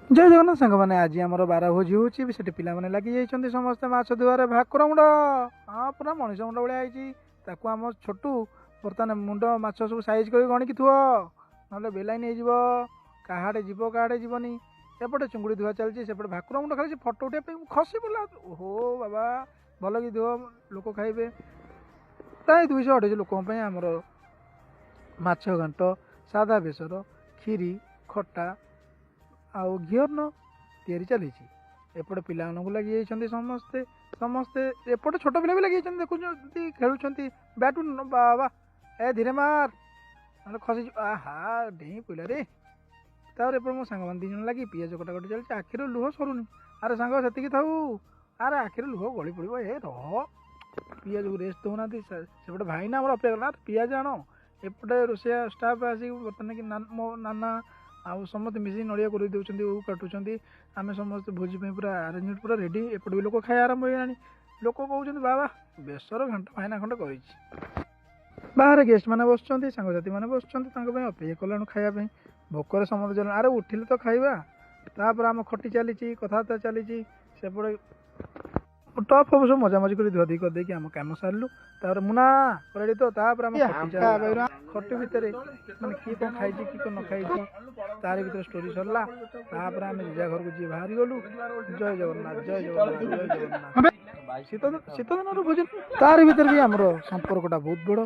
जय जगन्नाथ सांग मैंने आज आम बार भोजी हो पे लगी जाइए समस्ते माछ धुआर भाकुर मुंड हाँ पूरा मनीष मुंड भाई आम छोटू बर्तमान मुंड माछ सब साइज कर गणिकी थुओ ना बेलाइन हो कहाड़े जीव कहाड़े जीवनी एपटे चुंगुड़ी धुआ चलती सेपटे भाकुर मुंड खाली फटो उठा खसी पड़ा ओहो बाबा भल कि धुओ लोक खाइबे प्राय 200-250 लोक आमर माछ घांट सादा बेसर खीरी खटा आउ घीअर्न तैयारी चली एपटे पिला लगी समस्ते समस्ते एपटे छोट पिला भी लगी देखुं खेलुं बैट बाबा ए धीरे मार ना खसी आहा डेई पड़ा रे तापर एपटे मो सांग मान 2 जन लगी पियाज कटाकटी चलती आखिर लुह सरुनी अरे सांग से थाऊ अरे आखिर लुह गली पड़ो ए रह पियाज को रेस्ट दौना सेपटे भाई ना अपेक्षा कला पियाज आण एपटे रोषिया स्टाफ आसिक बर्तमान कि मो नाना आउ समस्त मिसी नड़िया कर दौरान वो काटुंट आम समस्त भोजी पूरा आरेंजमेंट पूरा रेडी एपट भी लोक खाया आरंभ हो लोक कहते बाबा बेसर घंटा फाइना खंड कर बाहर गेस्ट मैंने बस सांगसाथी मैंने बस अपेक्षा कला खायापी भोकर समस्त चल अरे उठिले तो खाइबा तापर आम खटी चली कथबार्ता चली सेपटे टप हम सब मजा मजी कर धुआ धुई करदे आम कम सारू तापर मुना रेडी तो खटी भितर मैंने किए कौन खाई कि कौन न खाई तार भर स्टोरी सरला तापर आम जीजा घर को जी बाहरी गलु जय जगन्नाथ जय जगन्नाथ जय जगन्नाथ शीत दिन भोजन तार भर भी आमर संपर्कटा बहुत बड़।